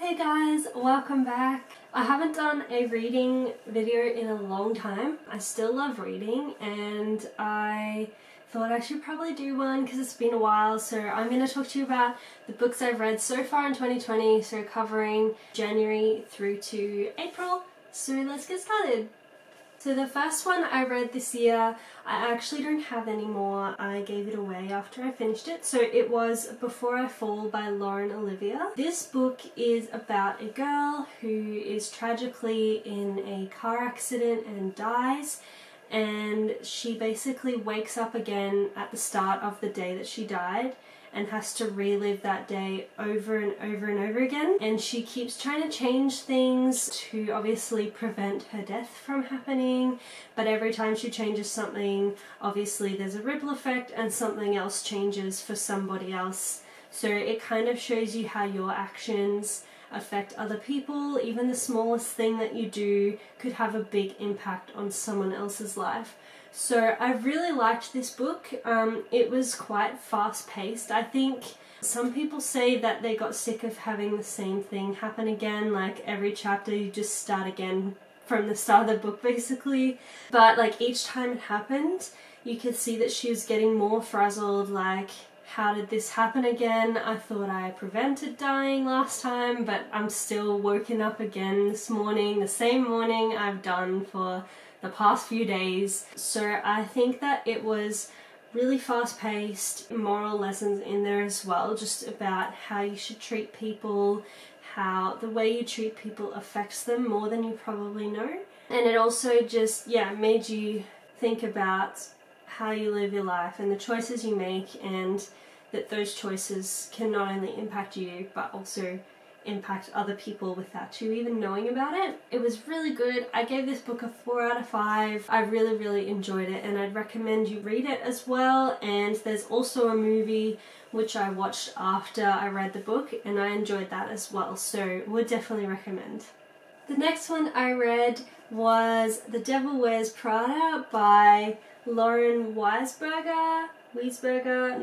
Hey guys, welcome back. I haven't done a reading video in a long time. I still love reading and I thought I should probably do one because it's been a while. So I'm going to talk to you about the books I've read so far in 2020, so covering January through to April. So let's get started. So the first one I read this year, I actually don't have anymore. I gave it away after I finished it. So it was Before I Fall by Lauren Olivia. This book is about a girl who is tragically in a car accident and dies. And she basically wakes up again at the start of the day that she died and has to relive that day over and over and over again. And she keeps trying to change things to obviously prevent her death from happening, but every time she changes something, obviously there's a ripple effect and something else changes for somebody else. So it kind of shows you how your actions affect other people. Even the smallest thing that you do could have a big impact on someone else's life. So I really liked this book. It was quite fast-paced. I think some people say that they got sick of having the same thing happen again, like every chapter you just start again from the start of the book basically. But like each time it happened, you could see that she was getting more frazzled, like, how did this happen again? I thought I prevented dying last time, but I'm still woken up again this morning, the same morning I've done for the past few days. So I think that it was really fast-paced, moral lessons in there as well, just about how you should treat people, how the way you treat people affects them more than you probably know. And it also just, yeah, made you think about how you live your life and the choices you make, and that those choices can not only impact you but also impact other people without you even knowing about it. It was really good. I gave this book a 4 out of 5. I really enjoyed it and I'd recommend you read it as well. And there's also a movie which I watched after I read the book and I enjoyed that as well, so would definitely recommend. The next one I read was The Devil Wears Prada by Lauren Weisberger,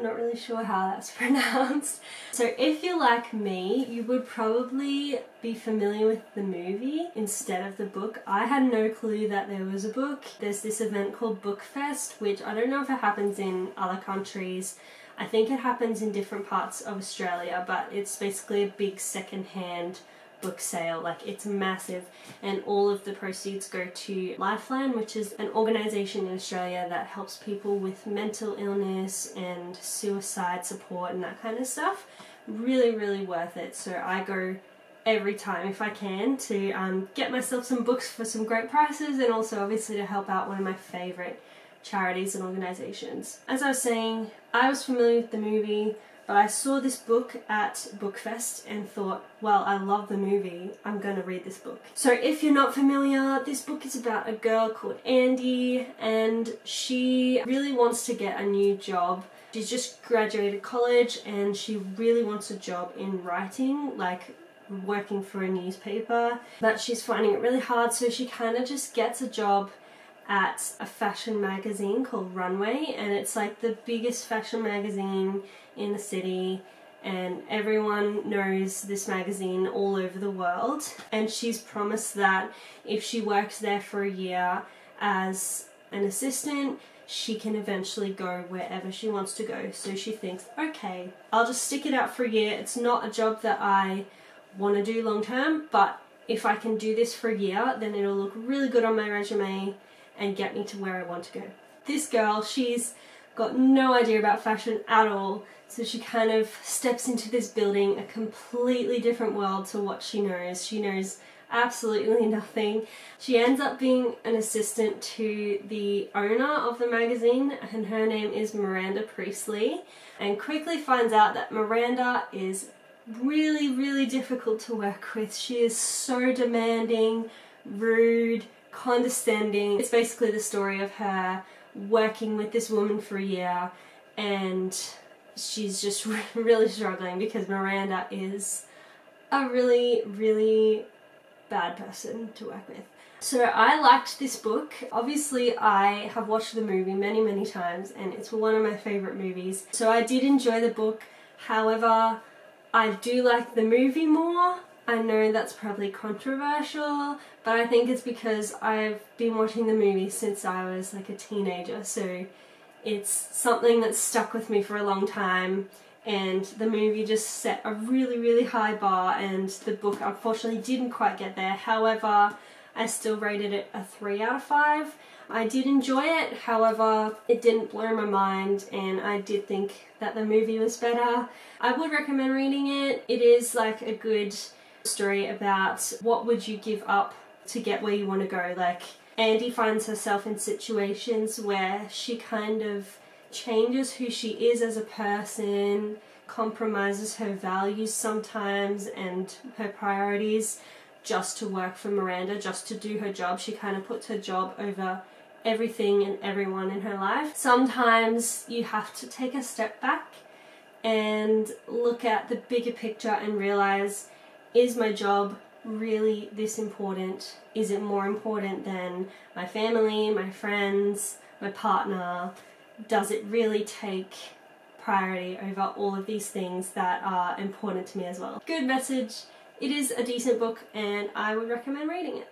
not really sure how that's pronounced. So if you're like me, you would probably be familiar with the movie instead of the book. I had no clue that there was a book. There's this event called Bookfest, which I don't know if it happens in other countries. I think it happens in different parts of Australia, but it's basically a big second-hand book sale. Like, it's massive, and all of the proceeds go to Lifeline, which is an organisation in Australia that helps people with mental illness and suicide support and that kind of stuff. Really worth it. So I go every time if I can to get myself some books for some great prices, and also obviously to help out one of my favourite charities and organisations. As I was saying, I was familiar with the movie, but I saw this book at Bookfest and thought, well, I love the movie, I'm going to read this book. So if you're not familiar, this book is about a girl called Andy, and she really wants to get a new job. She's just graduated college and she really wants a job in writing, like working for a newspaper, but she's finding it really hard, so she kind of just gets a job at a fashion magazine called Runway, and it's like the biggest fashion magazine in the city, and everyone knows this magazine all over the world. And she's promised that if she works there for a year as an assistant, she can eventually go wherever she wants to go. So she thinks, okay, I'll just stick it out for a year. It's not a job that I want to do long term, but if I can do this for a year, then it'll look really good on my resume and get me to where I want to go. This girl, she's got no idea about fashion at all, so she kind of steps into this building, a completely different world to what she knows. She knows absolutely nothing. She ends up being an assistant to the owner of the magazine, and her name is Miranda Priestley, and quickly finds out that Miranda is really difficult to work with. She is so demanding, rude, condescending. It's basically the story of her working with this woman for a year, and she's just really struggling because Miranda is a really bad person to work with. So I liked this book. Obviously I have watched the movie many times and it's one of my favourite movies, so I did enjoy the book. However, I do like the movie more, I know that's probably controversial, but I think it's because I've been watching the movie since I was like a teenager, so it's something that's stuck with me for a long time, and the movie just set a really, really high bar, and the book unfortunately didn't quite get there. However, I still rated it a 3 out of 5. I did enjoy it, however, it didn't blow my mind, and I did think that the movie was better. I would recommend reading it. It is like a good story about what would you give up to get where you want to go. Like, Andy finds herself in situations where she kind of changes who she is as a person, compromises her values sometimes and her priorities just to work for Miranda, just to do her job. She kind of puts her job over everything and everyone in her life. Sometimes you have to take a step back and look at the bigger picture and realize, is my job really this important? Is it more important than my family, my friends, my partner? Does it really take priority over all of these things that are important to me as well? Good message. It is a decent book and I would recommend reading it.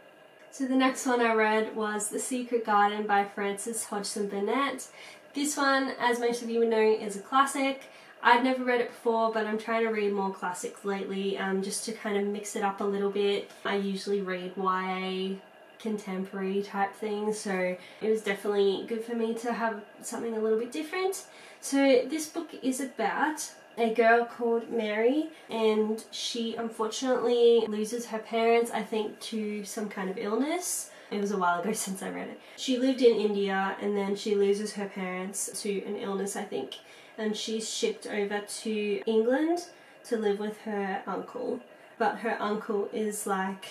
So the next one I read was The Secret Garden by Frances Hodgson Burnett. This one, as most of you would know, is a classic. I'd never read it before, but I'm trying to read more classics lately, just to kind of mix it up a little bit. I usually read YA, contemporary type things, so it was definitely good for me to have something a little bit different. So this book is about a girl called Mary, and she unfortunately loses her parents, I think, to some kind of illness. It was a while ago since I read it. She lived in India and then she loses her parents to an illness, I think, and she's shipped over to England to live with her uncle. But her uncle is like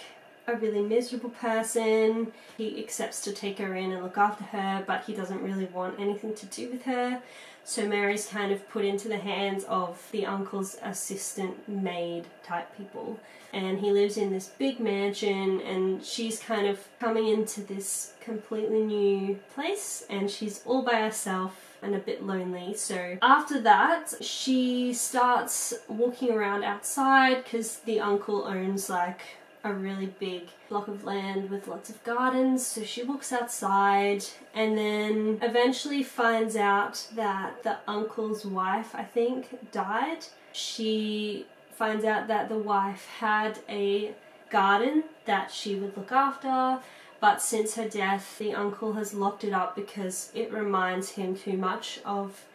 a really miserable person. He accepts to take her in and look after her, but he doesn't really want anything to do with her. So Mary's kind of put into the hands of the uncle's assistant maid type people. And he lives in this big mansion, and she's kind of coming into this completely new place, and she's all by herself and a bit lonely. So after that, she starts walking around outside because the uncle owns like a really big block of land with lots of gardens, so she walks outside and then eventually finds out that the uncle's wife, I think, died. She finds out that the wife had a garden that she would look after, but since her death the uncle has locked it up because it reminds him too much of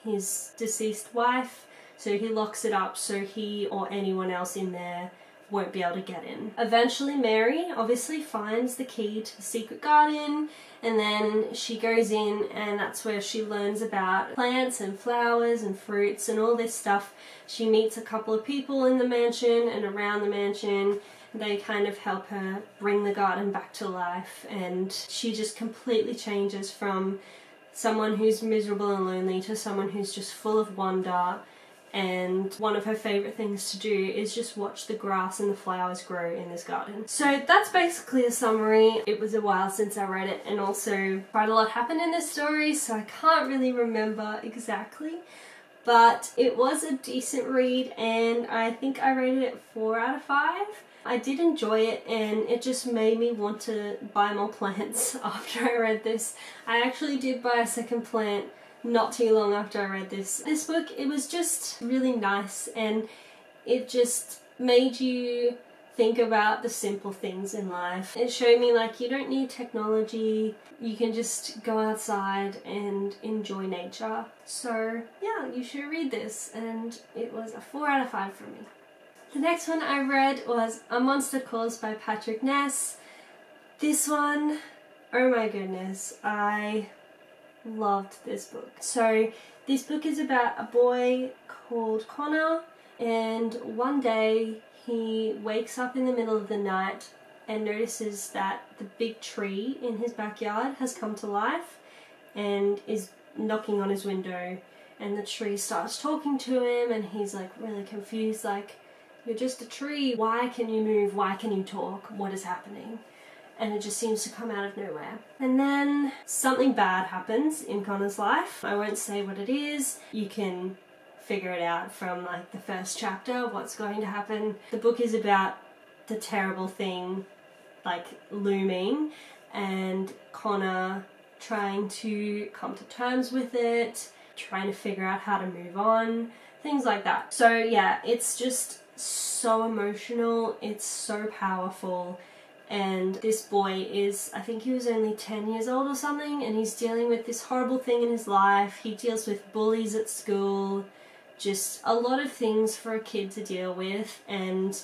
his deceased wife, so he locks it up so he or anyone else in there won't be able to get in. Eventually Mary obviously finds the key to the secret garden, and then she goes in, and that's where she learns about plants and flowers and fruits and all this stuff. She meets a couple of people in the mansion and around the mansion. They kind of help her bring the garden back to life, and she just completely changes from someone who's miserable and lonely to someone who's just full of wonder. And one of her favourite things to do is just watch the grass and the flowers grow in this garden. So that's basically a summary. It was a while since I read it, and also quite a lot happened in this story, so I can't really remember exactly. But it was a decent read, and I think I rated it 4 out of 5. I did enjoy it, and it just made me want to buy more plants after I read this. I actually did buy a second plant not too long after I read this. This book, it was just really nice, and it just made you think about the simple things in life. It showed me like you don't need technology, you can just go outside and enjoy nature. So yeah, you should read this, and it was a 4 out of 5 for me. The next one I read was A Monster Calls by Patrick Ness. This one, oh my goodness, I loved this book. So this book is about a boy called Connor, and one day he wakes up in the middle of the night and notices that the big tree in his backyard has come to life and is knocking on his window, and the tree starts talking to him, and he's like really confused, like, you're just a tree, why can you move, why can you talk, what is happening? And it just seems to come out of nowhere. And then something bad happens in Connor's life. I won't say what it is. You can figure it out from like the first chapter, what's going to happen. The book is about the terrible thing like looming, and Connor trying to come to terms with it, trying to figure out how to move on, things like that. So yeah, it's just so emotional, it's so powerful. And this boy is, I think he was only 10 years old or something, and he's dealing with this horrible thing in his life. He deals with bullies at school, just a lot of things for a kid to deal with, and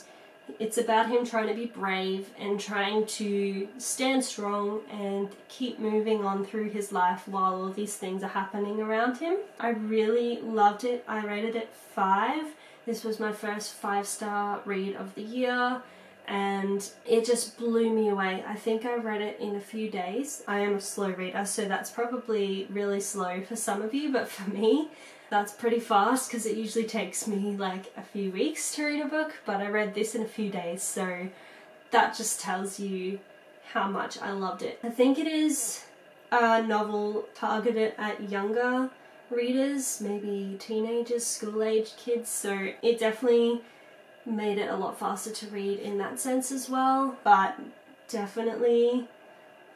it's about him trying to be brave and trying to stand strong and keep moving on through his life while all these things are happening around him. I really loved it. I rated it 5. This was my first 5-star read of the year, and it just blew me away. I think I read it in a few days. I am a slow reader, so that's probably really slow for some of you, but for me, that's pretty fast because it usually takes me like a few weeks to read a book, but I read this in a few days, so that just tells you how much I loved it. I think it is a novel targeted at younger readers, maybe teenagers, school-age kids, so it definitely made it a lot faster to read in that sense as well, but definitely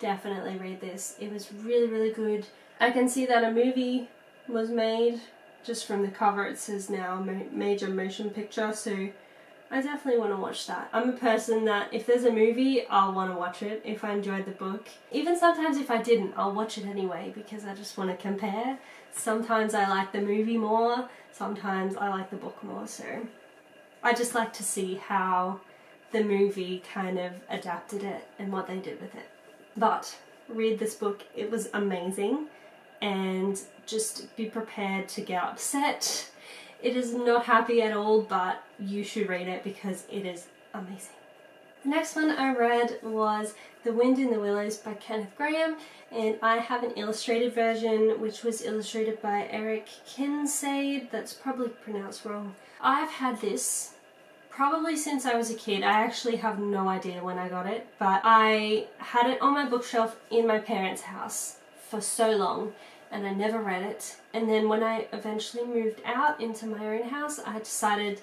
read this. It was really, really good. I can see that a movie was made. Just from the cover it says now major motion picture, so I definitely want to watch that. I'm a person that if there's a movie, I'll want to watch it if I enjoyed the book. Even sometimes if I didn't, I'll watch it anyway because I just want to compare. Sometimes I like the movie more, sometimes I like the book more, so I just like to see how the movie kind of adapted it and what they did with it. But read this book, it was amazing, and just be prepared to get upset. It is not happy at all, but you should read it because it is amazing. The next one I read was The Wind in the Willows by Kenneth Grahame, and I have an illustrated version which was illustrated by Eric Kinsaid. That's probably pronounced wrong. I've had this probably since I was a kid. I actually have no idea when I got it, but I had it on my bookshelf in my parents' house for so long and I never read it. And then when I eventually moved out into my own house, I decided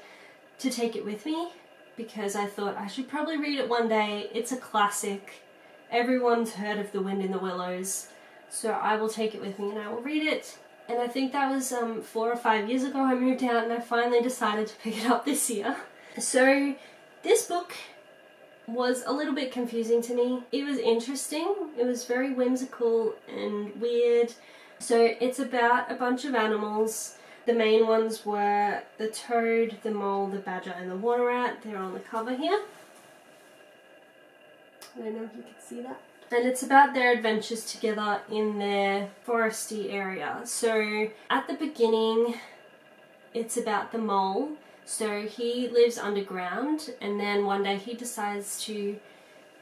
to take it with me because I thought I should probably read it one day. It's a classic. Everyone's heard of The Wind in the Willows, so I will take it with me and I will read it. And I think that was 4 or 5 years ago I moved out, and I finally decided to pick it up this year. So this book was a little bit confusing to me. It was interesting, it was very whimsical and weird. So it's about a bunch of animals. The main ones were the toad, the mole, the badger and the water rat. They're on the cover here. I don't know if you can see that. And it's about their adventures together in their foresty area. So at the beginning, it's about the mole. So he lives underground, and then one day he decides to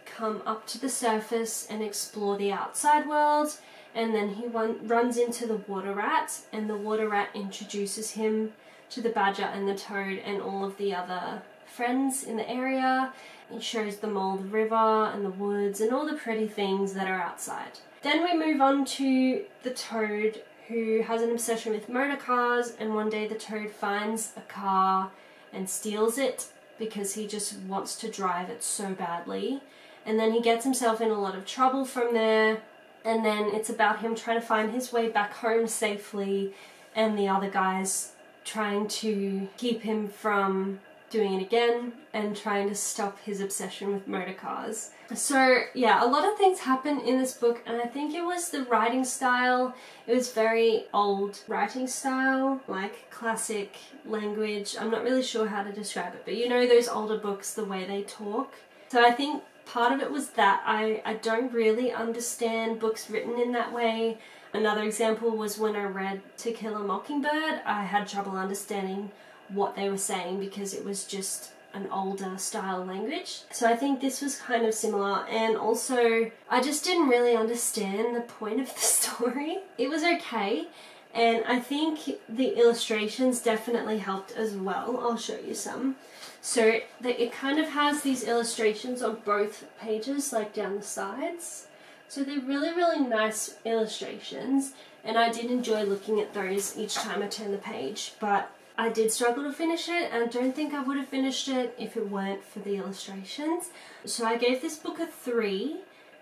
come up to the surface and explore the outside world. And then he runs into the water rat, and the water rat introduces him to the badger and the toad and all of the other friends in the area. It shows the mole the river and the woods and all the pretty things that are outside. Then we move on to the toad, who has an obsession with motor cars, and one day the toad finds a car and steals it because he just wants to drive it so badly. And then he gets himself in a lot of trouble from there, and then it's about him trying to find his way back home safely and the other guys trying to keep him from doing it again and trying to stop his obsession with motor cars. So yeah, a lot of things happen in this book, and I think it was the writing style. It was very old writing style, like classic language. I'm not really sure how to describe it, but you know those older books, the way they talk. So I think part of it was that I don't really understand books written in that way. Another example was when I read To Kill a Mockingbird. I had trouble understanding what they were saying because it was just an older style language. So I think this was kind of similar, and also I just didn't really understand the point of the story. It was okay, and I think the illustrations definitely helped as well. I'll show you some. So it kind of has these illustrations on both pages, like down the sides. So they're really, really nice illustrations, and I did enjoy looking at those each time I turned the page. But I did struggle to finish it, and I don't think I would have finished it if it weren't for the illustrations. So I gave this book a 3.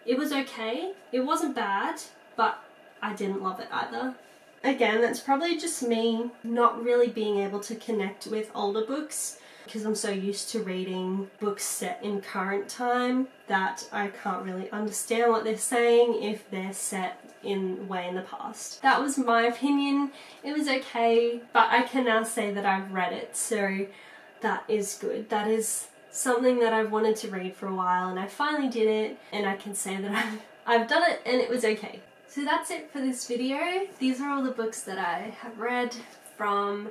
It was okay. It wasn't bad, but I didn't love it either. Again, that's probably just me not really being able to connect with older books because I'm so used to reading books set in current time that I can't really understand what they're saying if they're set way in the past. That was my opinion. It was okay, but I can now say that I've read it, so that is good. That is something that I've wanted to read for a while, and I finally did it, and I can say that I've done it and it was okay. So that's it for this video. These are all the books that I have read from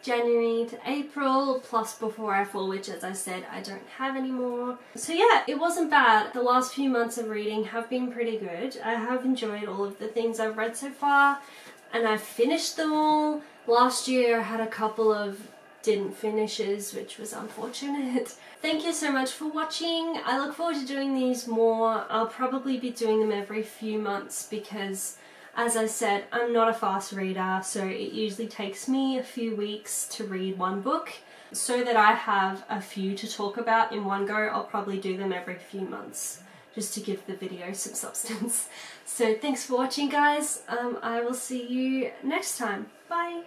January to April, plus Before I Fall, which, as I said, I don't have anymore. So yeah, it wasn't bad. The last few months of reading have been pretty good. I have enjoyed all of the things I've read so far, and I've finished them all. Last year I had a couple of didn't finishes, which was unfortunate. Thank you so much for watching. I look forward to doing these more. I'll probably be doing them every few months because, as I said, I'm not a fast reader, so it usually takes me a few weeks to read one book. So that I have a few to talk about in one go, I'll probably do them every few months, just to give the video some substance. So thanks for watching, guys. I will see you next time. Bye!